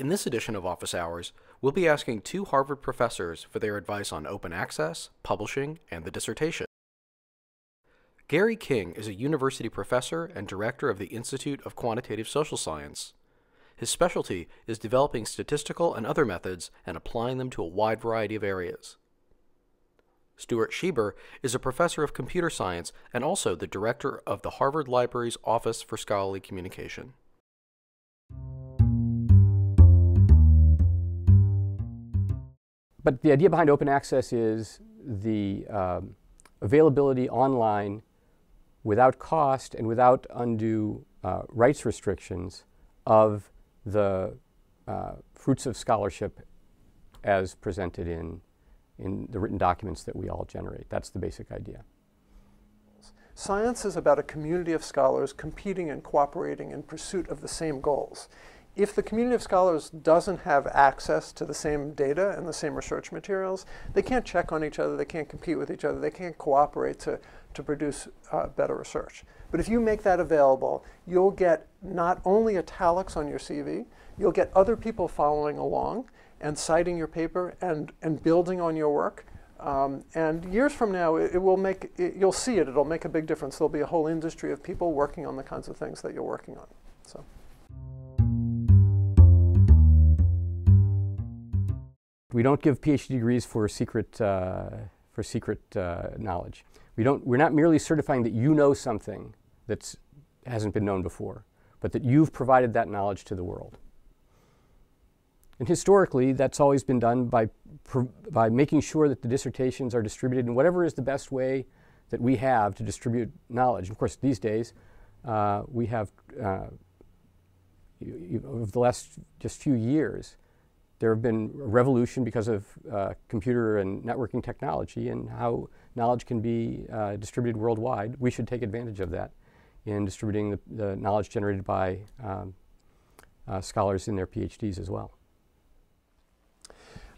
In this edition of Office Hours, we'll be asking two Harvard professors for their advice on open access, publishing, and the dissertation. Gary King is a university professor and director of the Institute of Quantitative Social Science. His specialty is developing statistical and other methods and applying them to a wide variety of areas. Stuart Shieber is a professor of computer science and also the director of the Harvard Library's Office for Scholarly Communication. But the idea behind open access is the availability online without cost and without undue rights restrictions of the fruits of scholarship as presented in the written documents that we all generate. That's the basic idea. Science is about a community of scholars competing and cooperating in pursuit of the same goals. If the community of scholars doesn't have access to the same data and the same research materials, they can't check on each other, they can't compete with each other, they can't cooperate to produce better research. But if you make that available, you'll get not only italics on your CV, you'll get other people following along and citing your paper and building on your work. And years from now, you'll see it, it'll make a big difference. There'll be a whole industry of people working on the kinds of things that you're working on. So. We don't give PhD degrees for secret knowledge. We're not merely certifying that you know something that hasn't been known before, but that you've provided that knowledge to the world. And historically, that's always been done by making sure that the dissertations are distributed in whatever is the best way that we have to distribute knowledge. And of course, these days, we have, over the last just few years, there have been a revolution because of computer and networking technology and how knowledge can be distributed worldwide. We should take advantage of that in distributing the knowledge generated by scholars in their PhDs as well.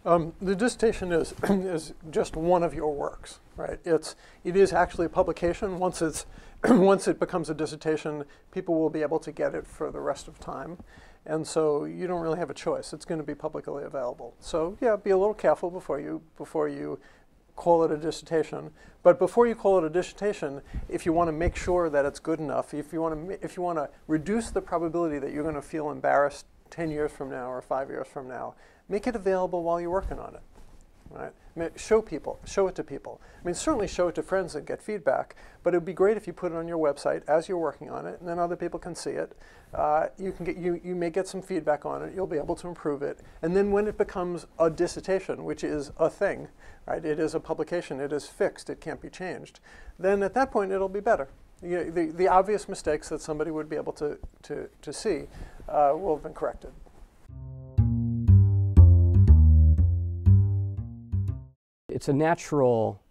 The dissertation is just one of your works, right? It is actually a publication. Once it becomes a dissertation, people will be able to get it for the rest of time. And so you don't really have a choice. It's going to be publicly available. So yeah, be a little careful before you call it a dissertation. But before you call it a dissertation, if you want to make sure that it's good enough, if you want to reduce the probability that you're going to feel embarrassed 10 years from now or 5 years from now, make it available while you're working on it. Right? Show it to people. I mean, certainly show it to friends and get feedback, but it would be great if you put it on your website as you're working on it, and then other people can see it. You may get some feedback on it, you'll be able to improve it, and then when it becomes a dissertation, which is a thing, right? It is a publication, it is fixed, it can't be changed, then at that point it'll be better. The obvious mistakes that somebody would be able to see will have been corrected. It's a natural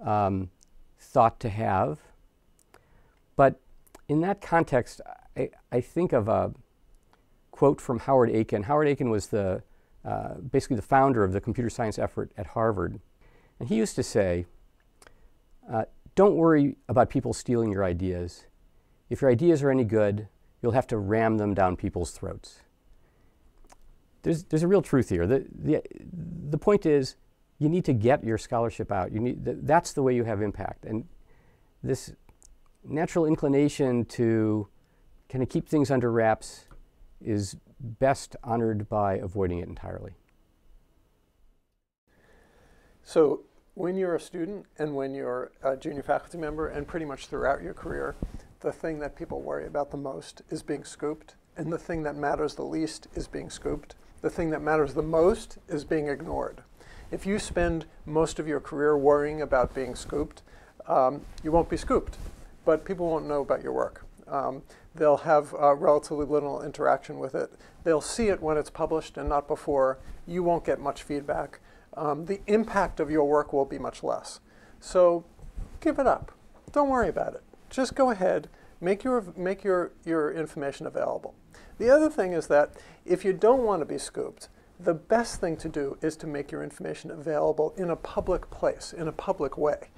thought to have, but in that context, I think of a quote from Howard Aiken. Howard Aiken was basically the founder of the computer science effort at Harvard, and he used to say, don't worry about people stealing your ideas. If your ideas are any good, you'll have to ram them down people's throats. There's a real truth here. The point is, you need to get your scholarship out. That's the way you have impact. And this natural inclination to kind of keep things under wraps is best honored by avoiding it entirely. So when you're a student and when you're a junior faculty member and pretty much throughout your career, the thing that people worry about the most is being scooped, and the thing that matters the least is being scooped. The thing that matters the most is being ignored. If you spend most of your career worrying about being scooped, you won't be scooped, but people won't know about your work. They'll have relatively little interaction with it. They'll see it when it's published and not before. You won't get much feedback. The impact of your work will be much less. So give it up. Don't worry about it. Just go ahead, make your information available. The other thing is that if you don't want to be scooped, the best thing to do is to make your information available in a public place, in a public way.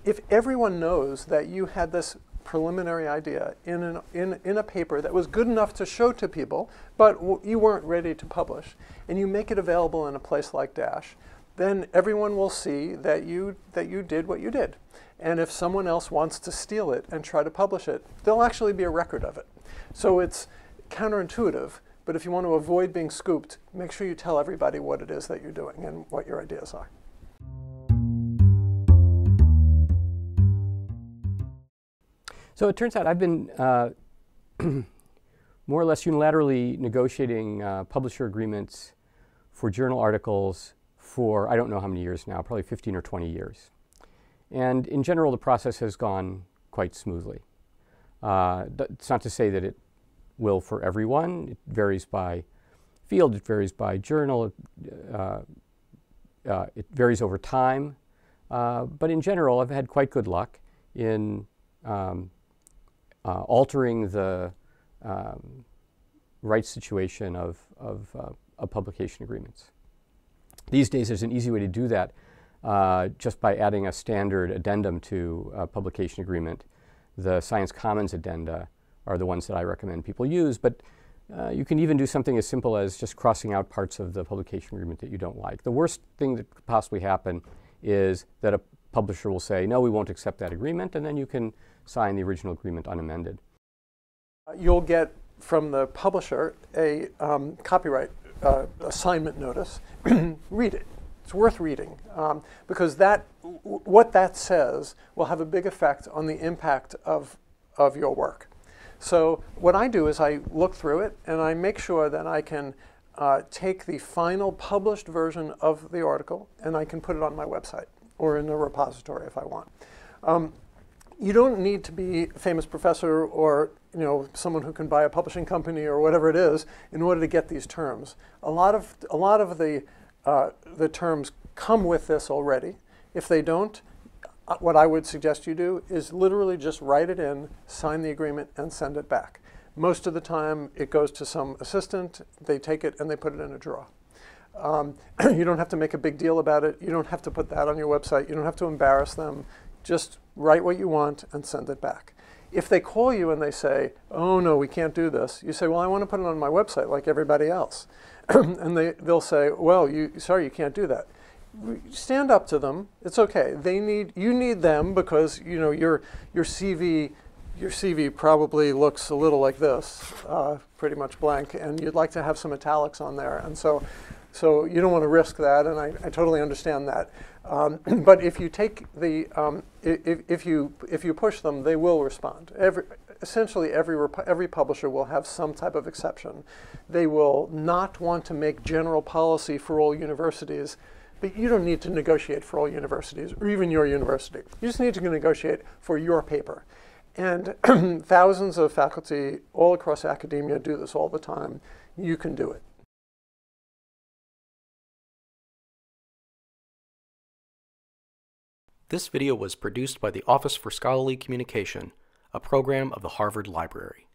If everyone knows that you had this preliminary idea in a paper that was good enough to show to people, but you weren't ready to publish, and you make it available in a place like Dash, then everyone will see that you did what you did. And if someone else wants to steal it and try to publish it, there'll actually be a record of it. So it's counterintuitive, but if you want to avoid being scooped, make sure you tell everybody what it is that you're doing and what your ideas are. So it turns out I've been more or less unilaterally negotiating publisher agreements for journal articles for I don't know how many years now, probably 15 or 20 years. And in general, the process has gone quite smoothly. It's not to say that it will for everyone. It varies by field, it varies by journal, it varies over time. But in general, I've had quite good luck in altering the rights situation of publication agreements. These days, there's an easy way to do that just by adding a standard addendum to a publication agreement. The Science Commons addenda are the ones that I recommend people use, but you can even do something as simple as just crossing out parts of the publication agreement that you don't like. The worst thing that could possibly happen is that a publisher will say, no, we won't accept that agreement, and then you can sign the original agreement unamended. You'll get from the publisher a copyright assignment notice. Read it. It's worth reading because what that says will have a big effect on the impact of your work. So what I do is I look through it and I make sure that I can take the final published version of the article and I can put it on my website or in a repository if I want. You don't need to be a famous professor or someone who can buy a publishing company or whatever it is in order to get these terms. A lot of the terms come with this already. If they don't, what I would suggest you do is literally just write it in, sign the agreement, and send it back. Most of the time, it goes to some assistant. They take it and they put it in a drawer. You don't have to make a big deal about it. You don't have to put that on your website. You don't have to embarrass them. Just write what you want and send it back. If they call you and they say, oh, no, we can't do this, you say, well, I want to put it on my website like everybody else. And they'll say, well, sorry, you can't do that. Stand up to them. It's okay. You need them because your CV probably looks a little like this, pretty much blank, and you'd like to have some italics on there. And so you don't want to risk that, and I totally understand that. But if you take if you push them, they will respond. Essentially, every publisher will have some type of exception. They will not want to make general policy for all universities, but you don't need to negotiate for all universities, or even your university. You just need to negotiate for your paper. And thousands of faculty all across academia do this all the time. You can do it. This video was produced by the Office for Scholarly Communication, a program of the Harvard Library.